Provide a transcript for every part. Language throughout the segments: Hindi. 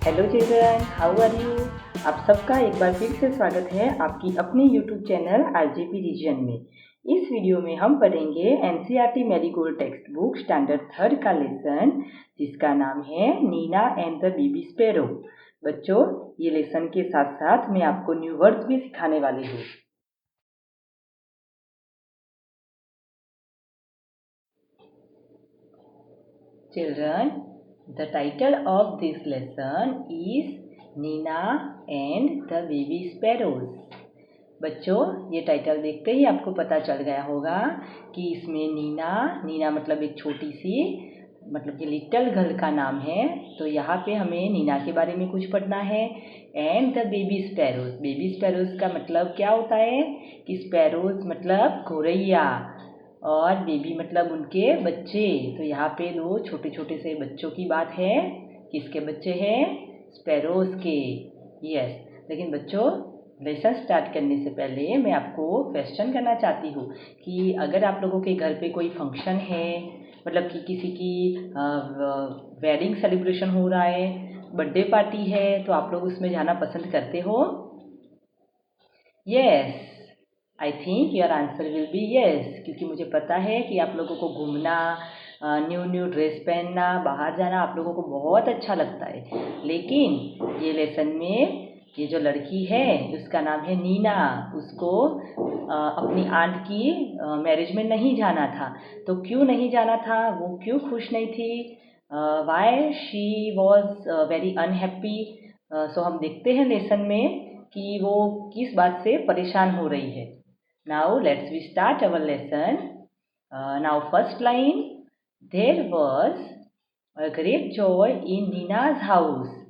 Hello children, how are you. आप सबका एक बार फिर से स्वागत है आपकी अपने यूट्यूब चैनल आरजेपी रीजन में। इस वीडियो में हम पढ़ेंगे NCERT Marigold textbook standard 3 का लेसन जिसका नाम है Neena and the baby sparrow. बच्चों, ये लेसन के साथ साथ मैं आपको न्यू वर्ड्स भी सिखाने वाली हूँ। Children, the title of this lesson is Nina and the Baby Sparrows. बच्चों, ये टाइटल देखते ही आपको पता चल गया होगा कि इसमें नीना मतलब एक छोटी सी मतलब कि लिटिल गर्ल का नाम है। तो यहाँ पे हमें नीना के बारे में कुछ पढ़ना है। एंड द बेबी स्पैरोज का मतलब क्या होता है कि स्पैरोज मतलब गौरैया और बेबी मतलब उनके बच्चे। तो यहाँ पे दो छोटे छोटे से बच्चों की बात है। किसके बच्चे हैं? स्पैरोज के। यस, लेकिन बच्चों लेसन स्टार्ट करने से पहले मैं आपको क्वेश्चन करना चाहती हूँ कि अगर आप लोगों के घर पे कोई फंक्शन है, मतलब कि किसी की वेडिंग सेलिब्रेशन हो रहा है, बर्थडे पार्टी है, तो आप लोग उसमें जाना पसंद करते हो? Yes, I think your answer will be yes, क्योंकि मुझे पता है कि आप लोगों को घूमना, न्यू ड्रेस पहनना, बाहर जाना आप लोगों को बहुत अच्छा लगता है। लेकिन ये लेसन में ये जो लड़की है उसका नाम है नीना, उसको अपनी आंट की मैरिज में नहीं जाना था। तो क्यों नहीं जाना था, वो क्यों खुश नहीं थी? Why she was very unhappy. So हम देखते हैं लेसन में कि वो किस बात से परेशान हो रही है। Now let's we start our lesson. Now first line, there was a great joy in Neena's house.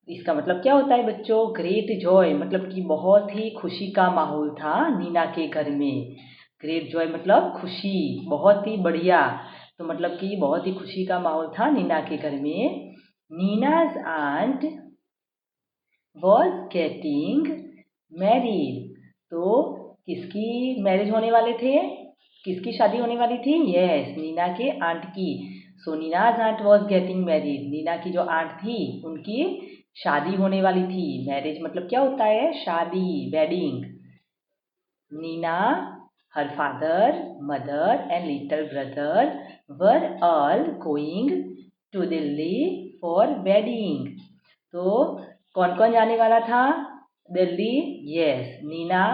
इसका मतलब क्या होता है बच्चों? ग्रेट जॉय मतलब कि बहुत ही खुशी का माहौल था नीना के घर में। ग्रेट जॉय मतलब खुशी, बहुत ही बढ़िया। तो मतलब कि बहुत ही खुशी का माहौल था नीना के घर में। Neena's aunt was getting married. तो किसकी मैरिज होने वाले थे? किसकी शादी होने वाली थी? यस, नीना के आंट की। So Nina's aunt was getting married. Nina की जो आंट थी उनकी शादी होने वाली थी। मैरिज मतलब क्या होता है? शादी, wedding. Neena, her father, mother and little brother were all going to Delhi for wedding. तो कौन कौन जाने वाला था दिल्ली? यस, नीना,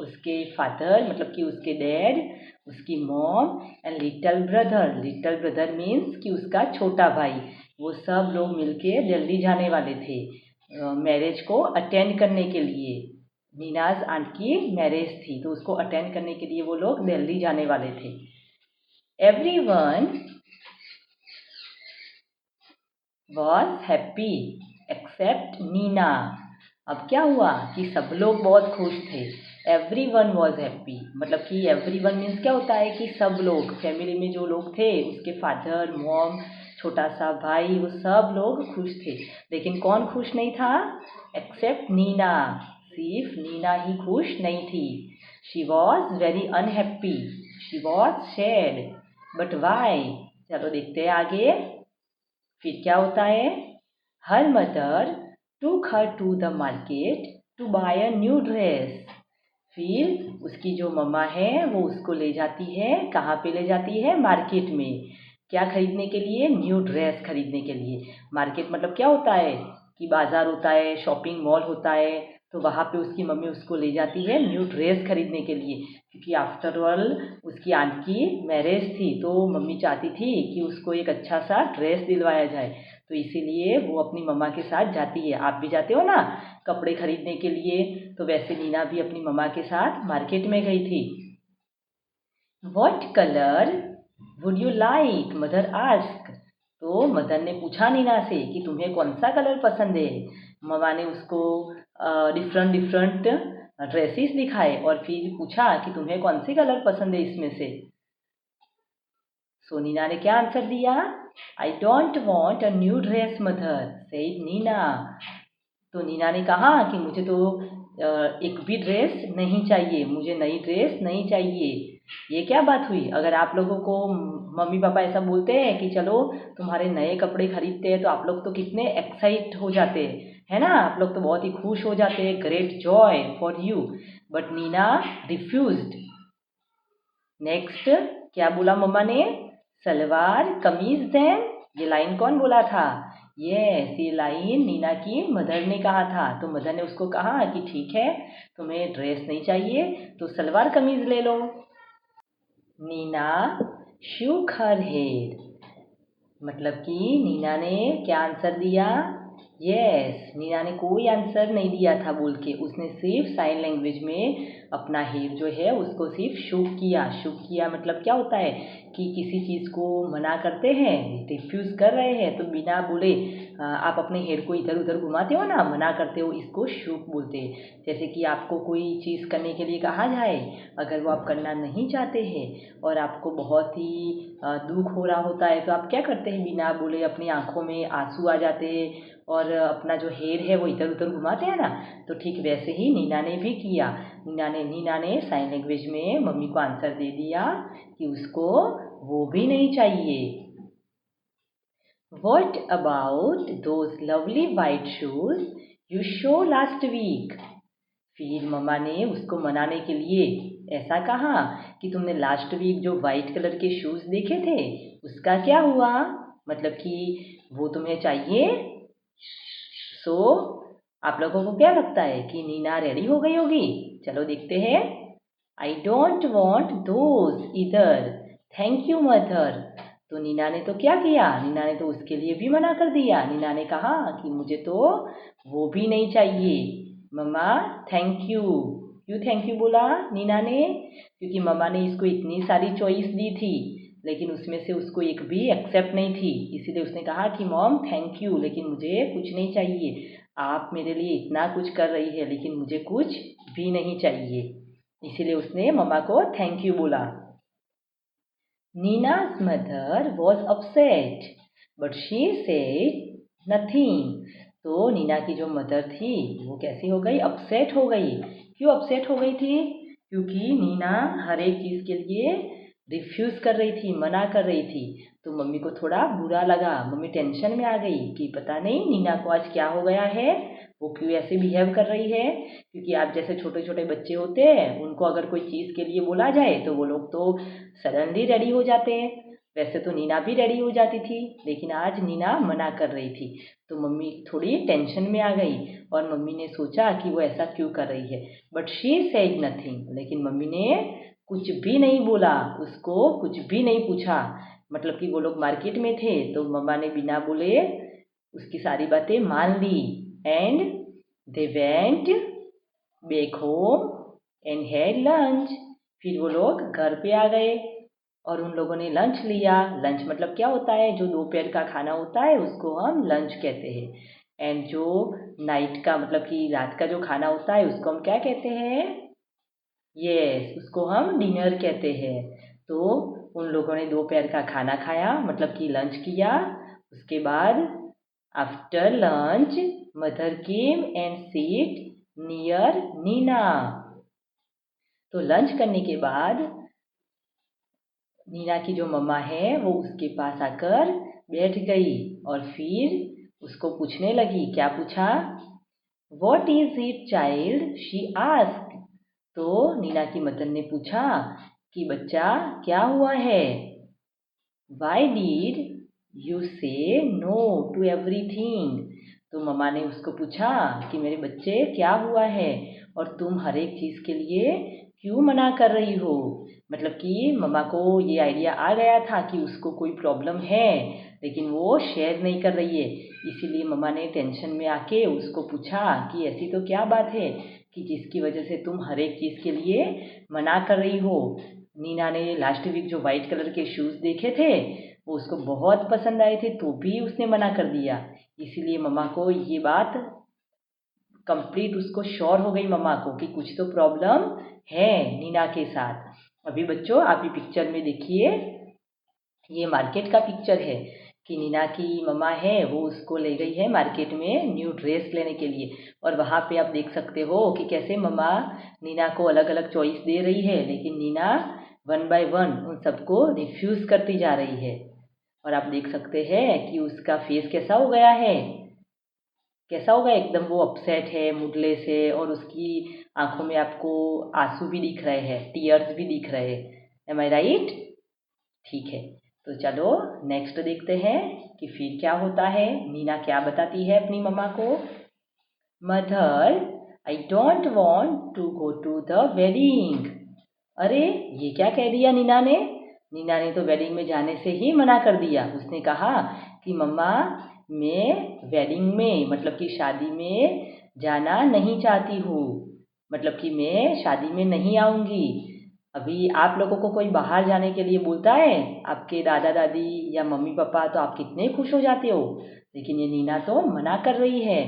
उसके फादर मतलब कि उसके डैड, उसकी mom and little brother means कि उसका छोटा भाई। वो सब लोग मिलके दिल्ली जाने वाले थे मैरिज को अटेंड करने के लिए। नीनाज आंट की मैरिज थी तो उसको अटेंड करने के लिए वो लोग दिल्ली जाने वाले थे। Everyone was happy except Neena. अब क्या हुआ कि सब लोग बहुत खुश थे। एवरीवन वॉज हैप्पी मतलब कि एवरीवन मीन्स क्या होता है कि सब लोग, फैमिली में जो लोग थे उसके फादर, मॉम, छोटा सा भाई, वो सब लोग खुश थे। लेकिन कौन खुश नहीं था? एक्सेप्ट नीना, सिर्फ नीना ही खुश नहीं थी। She was very unhappy, she was sad, but why? चलो देखते हैं आगे फिर क्या होता है। Her mother took her to the market to buy a new dress. फिर उसकी जो मम्मा है वो उसको ले जाती है, कहाँ पे ले जाती है? मार्केट में। क्या खरीदने के लिए? न्यू ड्रेस खरीदने के लिए। मार्केट मतलब क्या होता है कि बाजार होता है, शॉपिंग मॉल होता है। तो वहाँ पे उसकी मम्मी उसको ले जाती है न्यू ड्रेस खरीदने के लिए, क्योंकि आफ्टर ऑल उसकी आंट की मैरिज थी तो मम्मी चाहती थी कि उसको एक अच्छा सा ड्रेस दिलवाया जाए। तो इसीलिए वो अपनी मम्मा के साथ जाती है। आप भी जाते हो ना कपड़े खरीदने के लिए, तो वैसे नीना भी अपनी मम्मा के साथ मार्केट में गई थी। What colour would you like? Mother ask. तो मदर ने पूछा नीना से कि तुम्हें कौन सा कलर पसंद है। मम्मा ने उसको डिफरेंट डिफरेंट ड्रेसेस दिखाए और फिर पूछा कि तुम्हें कौन सी कलर पसंद है इसमें से। सो नीना ने क्या आंसर दिया? I don't want a new dress mother, said Neena. तो नीना ने कहा कि मुझे तो एक भी ड्रेस नहीं चाहिए, मुझे नई ड्रेस नहीं चाहिए। ये क्या बात हुई? अगर आप लोगों को मम्मी पापा ऐसा बोलते हैं कि चलो तुम्हारे नए कपड़े खरीदते हैं, तो आप लोग तो कितने एक्साइट हो जाते हैं, है ना? आप लोग तो बहुत ही खुश हो जाते हैं, great joy for you. But Neena refused. Next क्या बोला मम्मा ने? सलवार कमीज देन। ये लाइन कौन बोला था? यस, ये लाइन नीना की मदर ने कहा था। तो मदर ने उसको कहा कि ठीक है, तुम्हें ड्रेस नहीं चाहिए तो सलवार कमीज ले लो। नीना shook her head, मतलब कि नीना ने क्या आंसर दिया? यस, नीना ने कोई आंसर नहीं दिया था बोल के, उसने सिर्फ साइन लैंग्वेज में अपना हेड जो है उसको सिर्फ शूक किया। शूक किया मतलब क्या होता है कि किसी चीज़ को मना करते हैं, रिफ्यूज़ कर रहे हैं, तो बिना बोले आप अपने हेड को इधर उधर घुमाते हो ना, मना करते हो, इसको शूक बोलते हैं। जैसे कि आपको कोई चीज़ करने के लिए कहा जाए, अगर वो आप करना नहीं चाहते हैं और आपको बहुत ही दुख हो रहा होता है, तो आप क्या करते हैं? बिना बोले अपनी आँखों में आंसू आ जाते हैं और अपना जो हेड है वो इधर उधर घुमाते हैं ना। तो ठीक वैसे ही नीना ने भी किया। नीना ने साइन लैंग्वेज में मम्मी को आंसर दे दिया कि उसको वो भी नहीं चाहिए। What about those lovely white shoes you show last week? फिर मम्मा ने उसको मनाने के लिए ऐसा कहा कि तुमने लास्ट वीक जो वाइट कलर के शूज़ देखे थे उसका क्या हुआ? मतलब कि वो तुम्हें चाहिए? सो आप लोगों को क्या लगता है कि नीना रेडी हो गई होगी? चलो देखते हैं। आई डोंट वॉन्ट दोज इधर, थैंक यू मदर। तो नीना ने तो क्या किया? नीना ने तो उसके लिए भी मना कर दिया। नीना ने कहा कि मुझे तो वो भी नहीं चाहिए। मम्मा थैंक यू। क्यों थैंक यू बोला नीना ने? क्योंकि मम्मा ने इसको इतनी सारी चॉइस दी थी, लेकिन उसमें से उसको एक भी एक्सेप्ट नहीं थी। इसीलिए उसने कहा कि मॉम थैंक यू, लेकिन मुझे कुछ नहीं चाहिए। आप मेरे लिए इतना कुछ कर रही है, लेकिन मुझे कुछ भी नहीं चाहिए। इसीलिए उसने मम्मा को थैंक यू बोला। नीना's mother was upset, but she said nothing. तो नीना की जो मदर थी वो कैसी हो गई? अपसेट हो गई। क्यों अपसेट हो गई थी? क्योंकि नीना हर एक चीज़ के लिए रिफ्यूज़ कर रही थी, मना कर रही थी। तो मम्मी को थोड़ा बुरा लगा, मम्मी टेंशन में आ गई कि पता नहीं नीना को आज क्या हो गया है, वो क्यों ऐसे बिहेव कर रही है। क्योंकि आप जैसे छोटे छोटे बच्चे होते हैं, उनको अगर कोई चीज़ के लिए बोला जाए तो वो लोग तो सडनली रेडी हो जाते हैं। वैसे तो नीना भी रेडी हो जाती थी, लेकिन आज नीना मना कर रही थी। तो मम्मी थोड़ी टेंशन में आ गई और मम्मी ने सोचा कि वो ऐसा क्यों कर रही है। बट शी सेड नथिंग, लेकिन मम्मी ने कुछ भी नहीं बोला, उसको कुछ भी नहीं पूछा। मतलब कि वो लोग मार्केट में थे, तो मम्मा ने बिना बोले उसकी सारी बातें मान ली। And they went back home and had lunch. फिर वो लोग घर पे आ गए और उन लोगों ने लंच लिया। लंच मतलब क्या होता है? जो दोपहर का खाना होता है उसको हम लंच कहते हैं। एंड जो नाइट का मतलब कि रात का जो खाना होता है उसको हम क्या कहते हैं? यस, उसको हम डिनर कहते हैं। तो उन लोगों ने दोपहर का खाना खाया, मतलब कि लंच किया। उसके बाद after lunch mother came and sat near Neena. तो लंच करने के बाद नीना की जो मम्मा है वो उसके पास आकर बैठ गई और फिर उसको पूछने लगी। क्या पूछा? What is it child, she asked. तो नीना की मदर ने पूछा कि बच्चा क्या हुआ है? वाई डिड यू से नो टू एवरीथिंग। तो मम्मा ने उसको पूछा कि मेरे बच्चे क्या हुआ है और तुम हर एक चीज़ के लिए क्यों मना कर रही हो? मतलब कि मम्मा को ये आइडिया आ गया था कि उसको कोई प्रॉब्लम है, लेकिन वो शेयर नहीं कर रही है। इसीलिए मम्मा ने टेंशन में आके उसको पूछा कि ऐसी तो क्या बात है कि जिसकी वजह से तुम हर एक चीज़ के लिए मना कर रही हो? नीना ने लास्ट वीक जो वाइट कलर के शूज़ देखे थे वो उसको बहुत पसंद आए थे, तो भी उसने मना कर दिया। इसीलिए मम्मा को ये बात कंप्लीट उसको श्योर हो गई मम्मा को कि कुछ तो प्रॉब्लम है नीना के साथ। अभी बच्चों आप ये पिक्चर में देखिए, ये मार्केट का पिक्चर है। कि नीना की मम्मा है वो उसको ले गई है मार्केट में न्यू ड्रेस लेने के लिए। और वहाँ पे आप देख सकते हो कि कैसे मम्मा नीना को अलग अलग चॉइस दे रही है, लेकिन नीना वन बाय वन उन सबको रिफ्यूज़ करती जा रही है। और आप देख सकते हैं कि उसका फेस कैसा हो गया है, कैसा होगा, एकदम वो अपसेट है, मूडलेस है, और उसकी आंखों में आपको आंसू भी दिख रहे हैं, टीयर्स भी दिख रहे हैं। एम आई राइट? ठीक है, तो चलो नेक्स्ट देखते हैं कि फिर क्या होता है। नीना क्या बताती है अपनी मम्मा को। Mother, I don't want to go to the wedding. अरे ये क्या कह दिया नीना ने। नीना ने तो वेडिंग में जाने से ही मना कर दिया। उसने कहा कि मम्मा मैं वेडिंग में मतलब कि शादी में जाना नहीं चाहती हूँ, मतलब कि मैं शादी में नहीं आऊँगी। अभी आप लोगों को कोई बाहर जाने के लिए बोलता है, आपके दादा दादी या मम्मी पापा, तो आप कितने खुश हो जाते हो, लेकिन ये नीना तो मना कर रही है।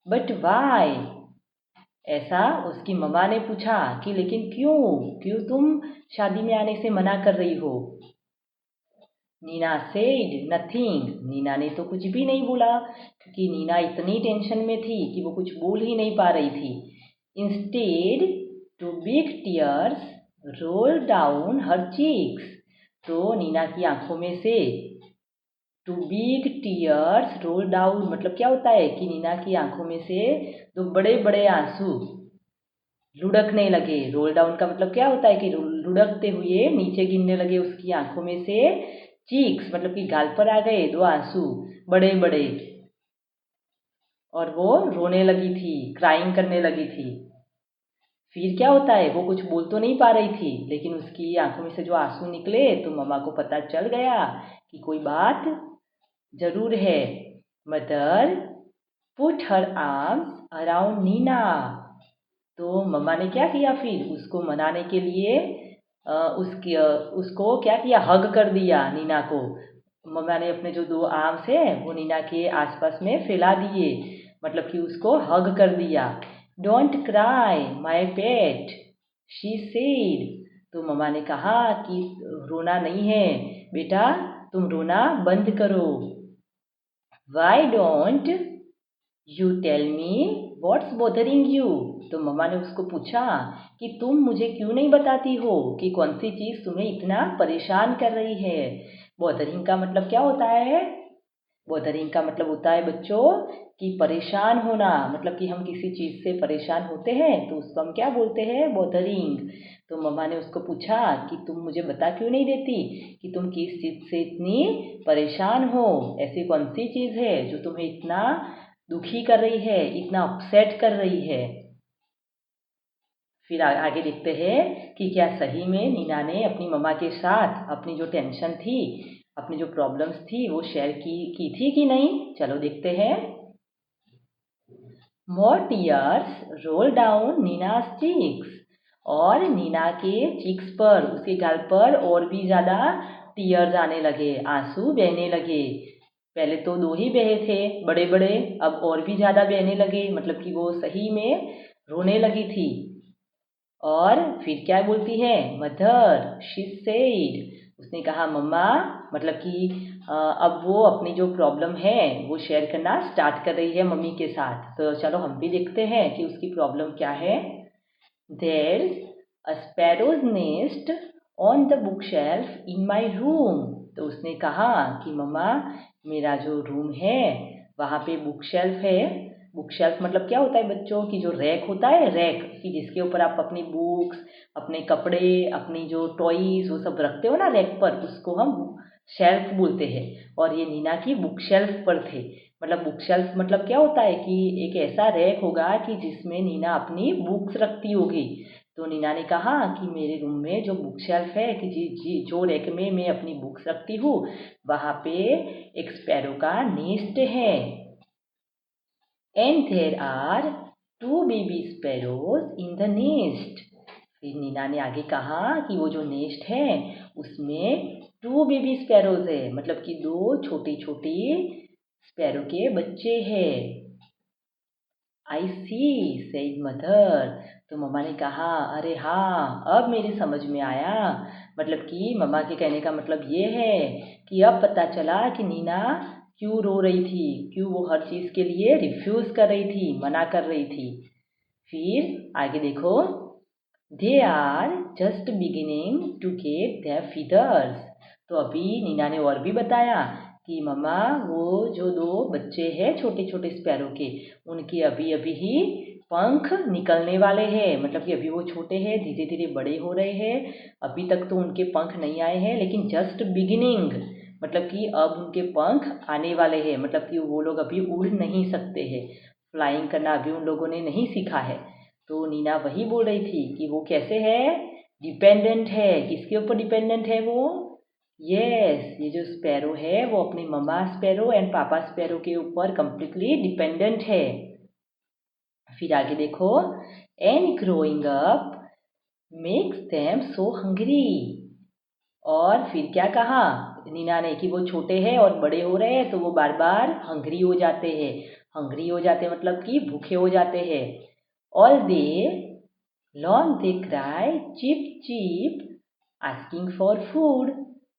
बट वाई, ऐसा उसकी मम्मा ने पूछा कि लेकिन क्यों, क्यों तुम शादी में आने से मना कर रही हो। नीना सेड नथिंग, नीना ने तो कुछ भी नहीं बोला, क्योंकि नीना इतनी टेंशन में थी कि वो कुछ बोल ही नहीं पा रही थी। Instead two big tears roll down her cheeks, तो नीना की आंखों में से two big tears roll down मतलब क्या होता है कि नीना की आंखों में से दो बड़े बड़े आंसू लुढ़कने लगे। रोल डाउन का मतलब क्या होता है कि लुढ़कते हुए नीचे गिरने लगे उसकी आंखों में से। चीक्स मतलब कि गाल पर आ गए दो आंसू बड़े बड़े, और वो रोने लगी थी, क्राइंग करने लगी थी। फिर क्या होता है, वो कुछ बोल तो नहीं पा रही थी, लेकिन उसकी आंखों में से जो आंसू निकले तो मम्मा को पता चल गया कि कोई बात जरूर है। Mother put her arms around Neena, तो मम्मा ने क्या किया, फिर उसको मनाने के लिए उसको क्या किया, हग कर दिया नीना को। मम्मा ने अपने जो दो आर्म्स है वो नीना के आसपास में फैला दिए, मतलब कि उसको हग कर दिया। Don't cry my pet, she said, तो मम्मा ने कहा कि रोना नहीं है बेटा, तुम रोना बंद करो। Why don't you tell me what's bothering you, तो मम्मा ने उसको पूछा कि तुम मुझे क्यों नहीं बताती हो कि कौन सी चीज़ तुम्हें इतना परेशान कर रही है। बोथरिंग का मतलब क्या होता है, बोथरिंग का मतलब होता है बच्चों कि परेशान होना, मतलब कि हम किसी चीज़ से परेशान होते हैं तो उसको हम क्या बोलते हैं, बोथरिंग। तो मम्मा ने उसको पूछा कि तुम मुझे बता क्यों नहीं देती कि तुम किस चीज़ से इतनी परेशान हो, ऐसी कौन सी चीज़ है जो तुम्हें इतना दुखी कर रही है, इतना अपसेट कर रही है। फिर आगे देखते हैं कि क्या सही में नीना ने अपनी मम्मा के साथ अपनी जो टेंशन थी, अपनी जो प्रॉब्लम्स थी वो शेयर की थी कि नहीं। चलो देखते हैं। More tears roll down Nina's cheeks, और नीना के चीक्स पर, उसके गाल पर और भी ज़्यादा टीयर्स आने लगे, आंसू बहने लगे। पहले तो दो ही बहे थे बड़े बड़े, अब और भी ज़्यादा बहने लगे, मतलब कि वो सही में रोने लगी थी। और फिर क्या बोलती है, मदर शी सेड, उसने कहा मम्मा, मतलब कि अब वो अपनी जो प्रॉब्लम है वो शेयर करना स्टार्ट कर रही है मम्मी के साथ। तो चलो हम भी देखते हैं कि उसकी प्रॉब्लम क्या है। There's a sparrow's nest on the bookshelf in my room, तो उसने कहा कि मम्मा मेरा जो रूम है वहाँ पे बुक शेल्फ है। बुक शेल्फ मतलब क्या होता है बच्चों की, जो रैक होता है, रैक कि जिसके ऊपर आप अपनी बुक्स, अपने कपड़े, अपनी जो टॉयज वो सब रखते हो ना रैक पर, उसको हम शेल्फ बोलते हैं। और ये नीना की बुक शेल्फ पर थे। मतलब बुक शेल्फ मतलब क्या होता है कि एक ऐसा रैक होगा कि जिसमें नीना अपनी बुक्स रखती होगी। तो नीना ने कहा कि मेरे रूम में जो बुक शेल्फ है कि जो रैक में मैं अपनी बुक्स रखती हूँ वहाँ पे एक स्पैरो का नेस्ट है। And there are two baby sparrows in the nest, फिर नीना ने आगे कहा कि वो जो नेस्ट है उसमें टू बेबी स्पैरोज है, मतलब कि दो छोटी छोटी स्पैरो के बच्चे हैं। आई सी सेड मदर, तो मम्मा ने कहा, अरे हाँ, अब मेरी समझ में आया। मतलब कि मम्मा के कहने का मतलब ये है कि अब पता चला कि नीना क्यों रो रही थी, क्यों वो हर चीज़ के लिए रिफ्यूज़ कर रही थी, मना कर रही थी। फिर आगे देखो, they are just beginning to get their feathers. तो अभी नीना ने और भी बताया कि मम्मा वो जो दो बच्चे हैं छोटे छोटे स्पैरो के, उनके अभी अभी ही पंख निकलने वाले हैं। मतलब कि अभी वो छोटे हैं, धीरे धीरे बड़े हो रहे हैं। अभी तक तो उनके पंख नहीं आए हैं, लेकिन जस्ट बिगिनिंग, मतलब कि अब उनके पंख आने वाले हैं। मतलब कि वो लोग अभी उड़ नहीं सकते हैं, फ्लाइंग करना अभी उन लोगों ने नहीं सीखा है। तो नीना वही बोल रही थी कि वो कैसे है, डिपेंडेंट है। किसके ऊपर डिपेंडेंट है वो? यस, ये जो स्पैरो है वो अपनी मम्मा स्पैरो एंड पापा स्पैरो के ऊपर कंप्लीटली डिपेंडेंट है। फिर आगे देखो, and growing up makes them so hungry. और फिर क्या कहा नीना ने कि वो छोटे हैं और बड़े हो रहे हैं तो वो बार बार हंग्री हो जाते हैं। हंग्री हो जाते हैं मतलब कि भूखे हो जाते हैं। All day long they cry chip chip asking for food.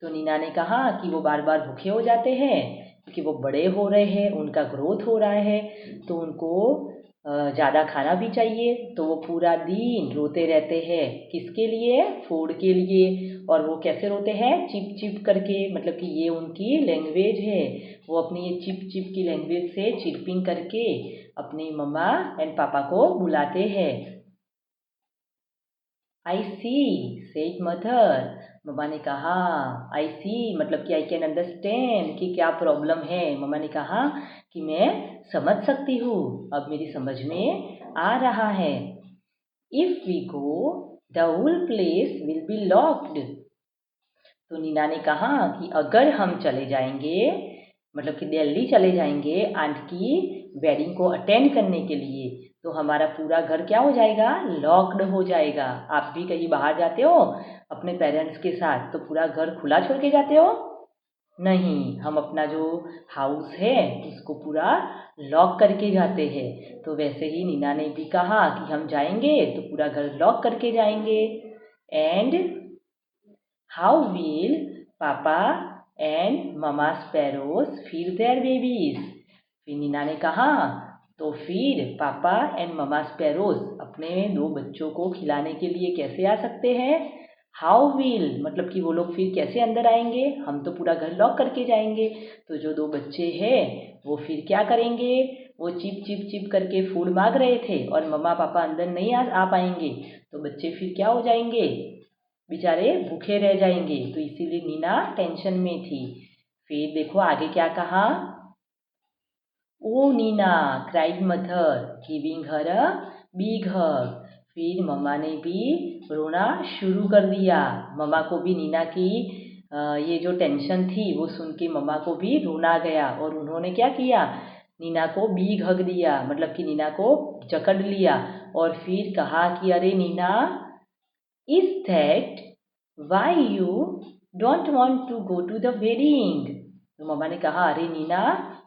तो नीना ने कहा कि वो बार बार भूखे हो जाते हैं क्योंकि वो बड़े हो रहे हैं, उनका ग्रोथ हो रहा है, तो उनको ज़्यादा खाना भी चाहिए। तो वो पूरा दिन रोते रहते हैं, किसके लिए? फूड के लिए। और वो कैसे रोते हैं? चिप चिप करके, मतलब कि ये उनकी लैंग्वेज है। वो अपनी ये चिप चिप की लैंग्वेज से चिरपिंग करके अपनी मम्मा एंड पापा को बुलाते हैं। आई सी सेड मदर। मम्मा ने कहा, आई सी मतलब कि आई कैन अंडरस्टैंड कि क्या प्रॉब्लम है। मम्मा ने कहा कि मैं समझ सकती हूँ, अब मेरी समझ में आ रहा है। If we go the whole place will be locked. तो नीना ने कहा कि अगर हम चले जाएंगे, मतलब कि दिल्ली चले जाएंगे आंट की वेडिंग को अटेंड करने के लिए, तो हमारा पूरा घर क्या हो जाएगा? लॉक्ड हो जाएगा। आप भी कहीं बाहर जाते हो अपने पेरेंट्स के साथ तो पूरा घर खुला छोड़ के जाते हो? नहीं, हम अपना जो हाउस है उसको पूरा लॉक करके जाते हैं। तो वैसे ही नीना ने भी कहा कि हम जाएंगे तो पूरा घर लॉक करके जाएंगे। एंड हाउ विल पापा and mama sparrows feed there babies. फिर नीना ने कहा, तो फिर पापा एंड ममा स्पैरोज अपने दो बच्चों को खिलाने के लिए कैसे आ सकते हैं? हाउ विल मतलब कि वो लोग फिर कैसे अंदर आएंगे? हम तो पूरा घर लॉक करके जाएंगे। तो जो दो बच्चे हैं वो फिर क्या करेंगे? वो चिप चिप चिप करके फूड मांग रहे थे और मम्मा पापा अंदर नहीं आ पाएंगे, तो बच्चे फिर क्या हो जाएंगे? बेचारे भूखे रह जाएंगे। तो इसीलिए नीना टेंशन में थी। फिर देखो आगे क्या कहा, oh Nina cried mother giving her a big hug. फिर मम्मा ने भी रोना शुरू कर दिया। मम्मा को भी नीना की ये जो टेंशन थी वो सुन के मम्मा को भी रोना आ गया और उन्होंने क्या किया? नीना को बिग हग दिया, मतलब कि नीना को जकड़ लिया और फिर कहा कि अरे Neena, is that why you don't want to go to the wedding. तो मम्मा ने कहा, अरे नीना,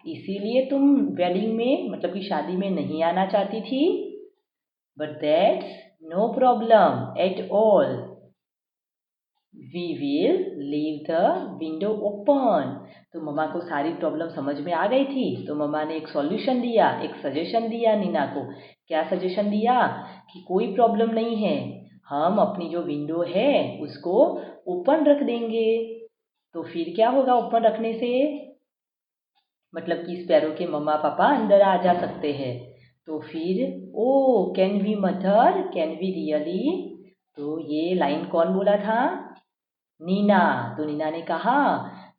इसीलिए तुम वेडिंग में मतलब कि शादी में नहीं आना चाहती थी? But that's no problem at all, we will leave the window open. तो मम्मा को सारी प्रॉब्लम समझ में आ गई थी। तो मम्मा ने एक सॉल्यूशन दिया, एक सजेशन दिया नीना को। क्या सजेशन दिया? कि कोई प्रॉब्लम नहीं है, हम अपनी जो विंडो है उसको ओपन रख देंगे। तो फिर क्या होगा ओपन रखने से? मतलब कि स्पैरो के मम्मा पापा अंदर आ जा सकते हैं। तो फिर oh can we mother, can we really. तो ये लाइन कौन बोला था? नीना। तो नीना ने कहा,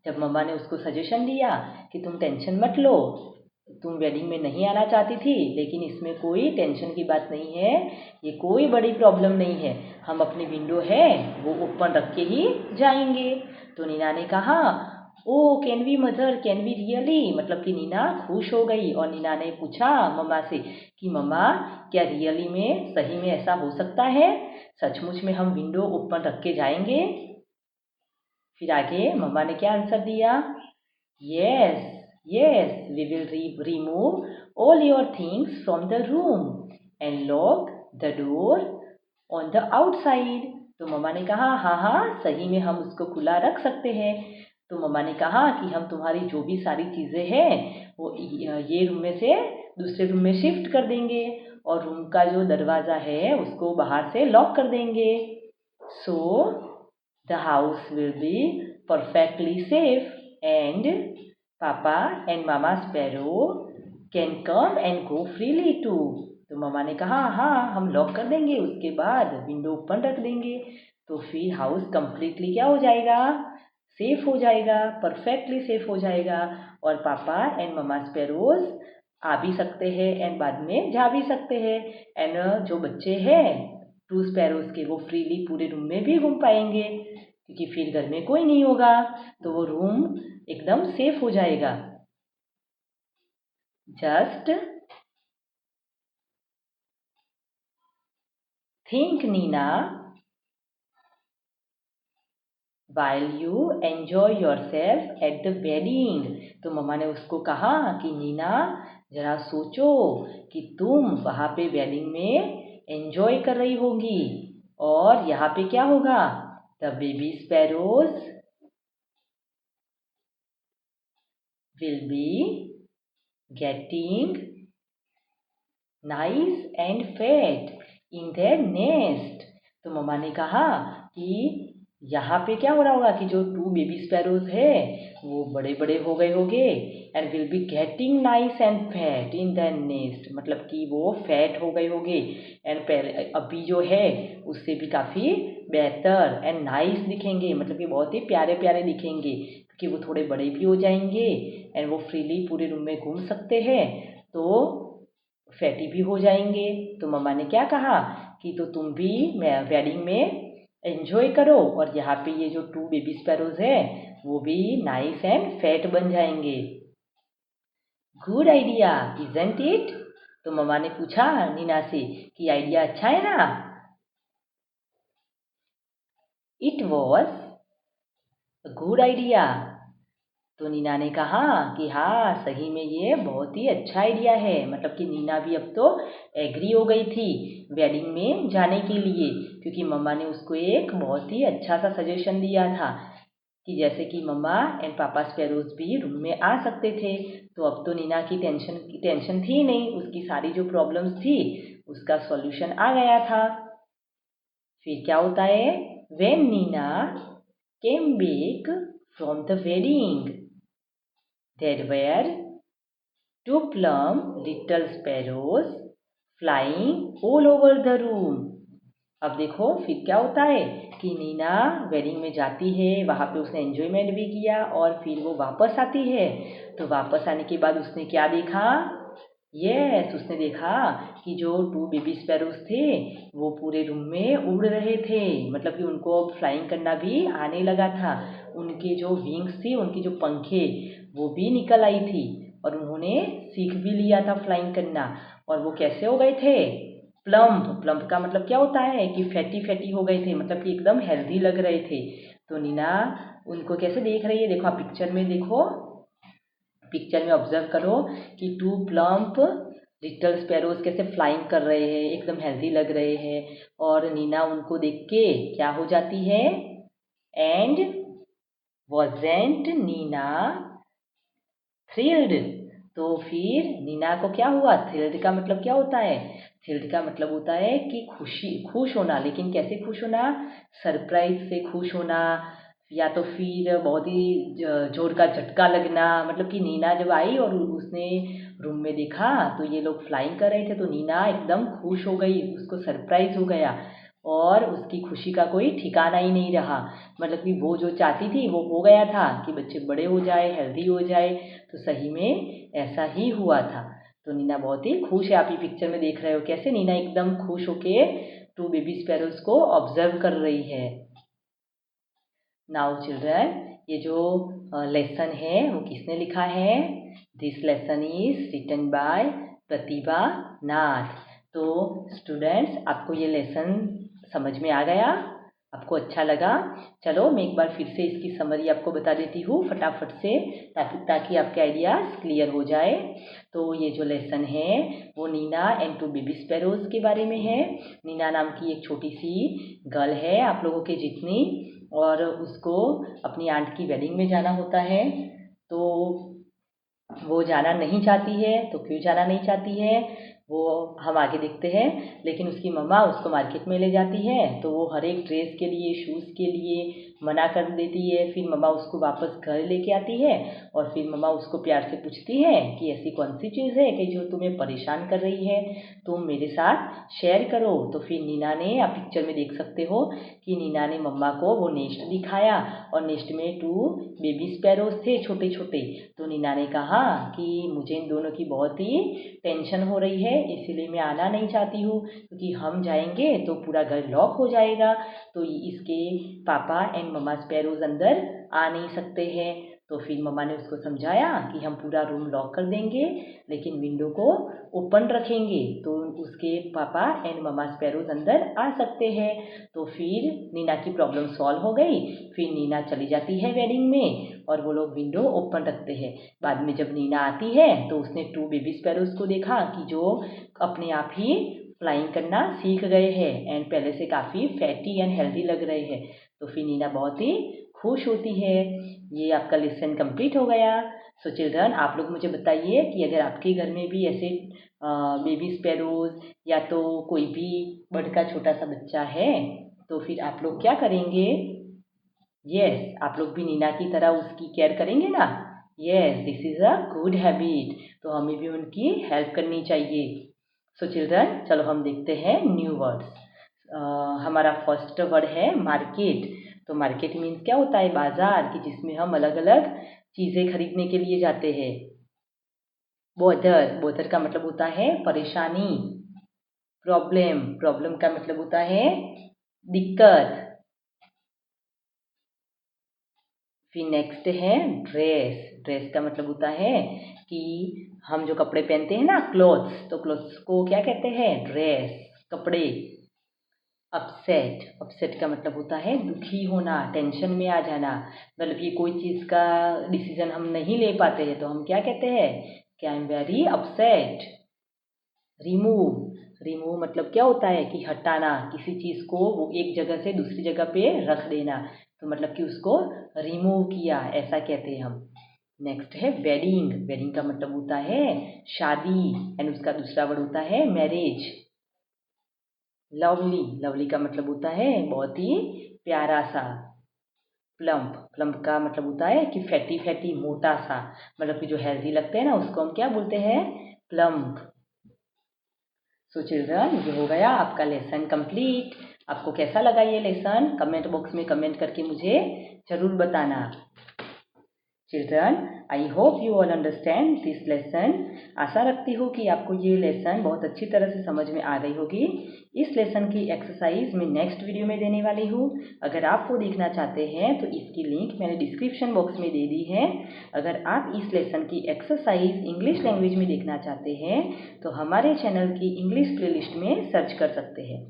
जब मम्मा ने उसको सजेशन दिया कि तुम टेंशन मत लो, तुम वेडिंग में नहीं आना चाहती थी, लेकिन इसमें कोई टेंशन की बात नहीं है, ये कोई बड़ी प्रॉब्लम नहीं है, हम अपनी विंडो है वो ओपन रख के ही जाएंगे। तो नीना ने कहा, oh can we mother, can we really. मतलब कि नीना खुश हो गई और नीना ने पूछा मम्मा से कि मम्मा, क्या रियली में, सही में ऐसा हो सकता है? सचमुच में हम विंडो ओपन रख के जाएंगे? फिर आगे मम्मा ने क्या आंसर दिया? Yes yes, we will remove all your things from the room and lock the door on the outside. तो मम्मा ने कहा हाँ हाँ सही में हम उसको खुला रख सकते हैं। तो मम्मा ने कहा कि हम तुम्हारी जो भी सारी चीज़ें हैं वो ये रूम में से दूसरे रूम में शिफ्ट कर देंगे और रूम का जो दरवाज़ा है उसको बाहर से लॉक कर देंगे। So the house will be perfectly safe and papa and mama sparrow can come and go freely too. तो मम्मा ने कहा हाँ हम लॉक कर देंगे, उसके बाद विंडो ओपन रख देंगे, तो फिर हाउस कंप्लीटली क्या हो जाएगा, सेफ हो जाएगा, परफेक्टली सेफ हो जाएगा और पापा एंड मम्मा स्पैरोज आ भी सकते हैं एंड बाद में जा भी सकते हैं एंड जो बच्चे हैं टू स्पैरोज के वो फ्रीली पूरे रूम में भी घूम पाएंगे क्योंकि फिर घर में कोई नहीं होगा तो वो रूम एकदम सेफ हो जाएगा। Just think Neena while you enjoy yourself at the wedding। तो मम्मा ने उसको कहा कि नीना जरा सोचो कि तुम वहाँ पे वेडिंग में एंजॉय कर रही होगी और यहाँ पे क्या होगा, the baby sparrows will be getting nice and fat in their nest। तो मम्मा ने कहा कि यहाँ पे क्या हो रहा होगा कि जो टू बेबी स्पैरोज है वो बड़े बड़े हो गए होंगे and will be getting nice and fat in the nest, मतलब कि वो फैट हो गए होंगे एंड पहले अभी जो है उससे भी काफ़ी बेहतर एंड नाइस दिखेंगे, मतलब कि बहुत ही प्यारे प्यारे दिखेंगे क्योंकि वो थोड़े बड़े भी हो जाएंगे एंड वो फ्रीली पूरे रूम में घूम सकते हैं तो फैटी भी हो जाएंगे। तो मम्मा ने क्या कहा कि तो तुम भी वेडिंग में एंजॉय करो और यहाँ पे ये जो टू बेबी स्पैरोज है वो भी नाइस एंड फैट बन जाएंगे। Good idea isn't it. तो मम्मा ने पूछा नीना से कि आइडिया अच्छा है ना। It was good idea. तो नीना ने कहा कि हाँ सही में ये बहुत ही अच्छा आइडिया है, मतलब कि नीना भी अब तो एग्री हो गई थी वेडिंग में जाने के लिए क्योंकि मम्मा ने उसको एक बहुत ही अच्छा सा सजेशन दिया था कि जैसे कि मम्मा एंड पापा स्पैरोज भी रूम में आ सकते थे। तो अब तो नीना की टेंशन थी नहीं, उसकी सारी जो प्रॉब्लम्स थी उसका सॉल्यूशन आ गया था। फिर क्या होता है, when Neena came back from the wedding there were two plump little sparrows flying all over the room। अब देखो फिर क्या होता है कि नीना वेडिंग में जाती है, वहाँ पे उसने एंजॉयमेंट भी किया और फिर वो वापस आती है। तो वापस आने के बाद उसने क्या देखा, उसने देखा कि जो टू बेबी स्पैरोज थे वो पूरे रूम में उड़ रहे थे, मतलब कि उनको अब फ्लाइंग करना भी आने लगा था। उनके जो विंग्स थी, उनकी जो पंखे वो भी निकल आई थी और उन्होंने सीख भी लिया था फ्लाइंग करना। और वो कैसे हो गए थे, प्लम्प। प्लम्प का मतलब क्या होता है कि फैटी फैटी हो गए थे, मतलब कि एकदम हेल्दी लग रहे थे। तो नीना उनको कैसे देख रही है, देखो आप पिक्चर में देखो, पिक्चर में ऑब्जर्व करो कि टू प्लम्प लिटल स्पैरोज कैसे फ्लाइंग कर रहे हैं, एकदम हेल्दी लग रहे हैं और नीना उनको देख के क्या हो जाती है, एंड वॉजेंट नीना थ्रिल्ड। तो फिर नीना को क्या हुआ, थ्रिल्ड का मतलब क्या होता है, थ्रिल्ड का मतलब होता है कि खुश होना, लेकिन कैसे खुश होना, सरप्राइज से खुश होना या तो फिर बहुत ही जोर का झटका लगना। मतलब कि नीना जब आई और उसने रूम में देखा तो ये लोग फ्लाइंग कर रहे थे तो नीना एकदम खुश हो गई, उसको सरप्राइज हो गया और उसकी खुशी का कोई ठिकाना ही नहीं रहा। मतलब कि वो जो चाहती थी वो हो गया था कि बच्चे बड़े हो जाए, हेल्दी हो जाए, तो सही में ऐसा ही हुआ था। तो नीना बहुत ही खुश है, आप ये पिक्चर में देख रहे हो कैसे नीना एकदम खुश होके टू बेबी स्पैरोज को ऑब्जर्व कर रही है। नाउ चिल्ड्रन, ये जो लेसन है वो किसने लिखा है, this lesson is written by Pratibha Nath. तो स्टूडेंट्स आपको ये लेसन समझ में आ गया, आपको अच्छा लगा? चलो मैं एक बार फिर से इसकी समरी आपको बता देती हूँ फटाफट से, ताकि आपके आइडियाज़ क्लियर हो जाए। तो ये जो लेसन है वो Neena and two baby sparrows के बारे में है। नीना नाम की एक छोटी सी गर्ल है आप लोगों के जितनी, और उसको अपनी आंट की वेडिंग में जाना होता है। तो वो जाना नहीं चाहती है। तो क्यों जाना नहीं चाहती है वो हम आगे देखते हैं। लेकिन उसकी मम्मा उसको मार्केट में ले जाती है, तो वो हर एक ड्रेस के लिए, शूज़ के लिए मना कर देती है। फिर मम्मा उसको वापस घर लेके आती है, और फिर मम्मा उसको प्यार से पूछती है कि ऐसी कौन सी चीज़ है कि जो तुम्हें परेशान कर रही है, तुम मेरे साथ शेयर करो। तो फिर नीना ने, आप पिक्चर में देख सकते हो कि नीना ने मम्मा को वो नेस्ट दिखाया, और नेस्ट में 2 बेबी स्पैरोज थे छोटे छोटे। तो नीना ने कहा कि मुझे इन दोनों की बहुत ही टेंशन हो रही है, इसीलिए मैं आना नहीं चाहती हूँ, क्योंकि हम जाएंगे तो पूरा घर लॉक हो जाएगा, तो इसके पापा एंड मम्मा स्पैरोज अंदर आ नहीं सकते हैं। तो फिर मम्मा ने उसको समझाया कि हम पूरा रूम लॉक कर देंगे, लेकिन विंडो को ओपन रखेंगे, तो उसके पापा एंड मम्मा स्पैरोज अंदर आ सकते हैं। तो फिर नीना की प्रॉब्लम सॉल्व हो गई। फिर नीना चली जाती है वेडिंग में, और वो लोग विंडो ओपन रखते हैं। बाद में जब नीना आती है तो उसने 2 बेबी स्पैरोज को देखा कि जो अपने आप ही फ्लाइंग करना सीख गए हैं एंड पहले से काफ़ी फैटी एंड हेल्दी लग रहे हैं। तो फिर नीना बहुत ही खुश होती है। ये आपका लेसन कंप्लीट हो गया। सो चिल्ड्रन, आप लोग मुझे बताइए कि अगर आपके घर में भी ऐसे बेबी स्पैरोज या तो कोई भी बर्ड का छोटा सा बच्चा है, तो फिर आप लोग क्या करेंगे? यस, आप लोग भी नीना की तरह उसकी केयर करेंगे ना? Yes, this is a good habit. तो हमें भी उनकी हेल्प करनी चाहिए। सो चिल्ड्रन, चलो हम देखते हैं न्यू वर्ड्स। हमारा फर्स्ट वर्ड है मार्केट। तो मार्केट मीन्स क्या होता है? बाजार, कि जिसमें हम अलग अलग चीज़ें खरीदने के लिए जाते हैं। बोथर, बोथर का मतलब होता है परेशानी। प्रॉब्लम, प्रॉब्लम का मतलब होता है दिक्कत। फिर नेक्स्ट है ड्रेस। ड्रेस का मतलब होता है कि हम जो कपड़े पहनते हैं ना, क्लोथ्स, तो क्लोथ्स को क्या कहते हैं? ड्रेस, कपड़े। अपसेट, अपसेट का मतलब होता है दुखी होना, टेंशन में आ जाना। मतलब कि कोई चीज़ का डिसीजन हम नहीं ले पाते हैं तो हम क्या कहते हैं कि I am very upset. Remove, remove मतलब क्या होता है कि हटाना, किसी चीज़ को वो एक जगह से दूसरी जगह पे रख देना, तो मतलब कि उसको रिमूव किया, ऐसा कहते हैं हम। नेक्स्ट है वेडिंग। वेडिंग का मतलब होता है शादी, एंड उसका दूसरा वर्ड होता है मैरिज। लवली, लवली का मतलब होता है बहुत ही प्यारा सा। प्लम्प, प्लम्प का मतलब होता है कि फैटी फैटी, मोटा सा, मतलब कि जो हेल्दी लगते हैं ना उसको हम क्या बोलते हैं? प्लम्प। सो चिल्ड्रन, ये हो गया आपका लेसन कंप्लीट। आपको कैसा लगा ये लेसन? कमेंट बॉक्स में कमेंट करके मुझे ज़रूर बताना। Children, I hope you all understand this lesson. आशा रखती हूँ कि आपको ये लेसन बहुत अच्छी तरह से समझ में आ गई होगी। इस लेसन की एक्सरसाइज मैं नेक्स्ट वीडियो में देने वाली हूँ। अगर आप वो देखना चाहते हैं तो इसकी लिंक मैंने डिस्क्रिप्शन बॉक्स में दे दी है। अगर आप इस लेसन की एक्सरसाइज इंग्लिश लैंग्वेज में देखना चाहते हैं तो हमारे चैनल की इंग्लिश प्लेलिस्ट में सर्च कर सकते हैं।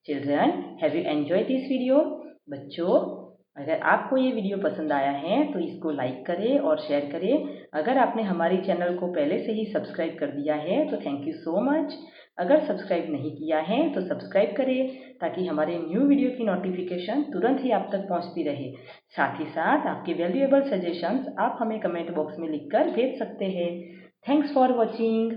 Children, have you enjoy this video? बच्चों, अगर आपको ये वीडियो पसंद आया है तो इसको लाइक करें और शेयर करें। अगर आपने हमारी चैनल को पहले से ही सब्सक्राइब कर दिया है तो थैंक यू सो मच। अगर सब्सक्राइब नहीं किया है तो सब्सक्राइब करें, ताकि हमारे न्यू वीडियो की नोटिफिकेशन तुरंत ही आप तक पहुंचती रहे। साथ ही साथ आपके वैल्यूएबल सजेशंस आप हमें कमेंट बॉक्स में लिखकर भेज सकते हैं। Thanks for watching.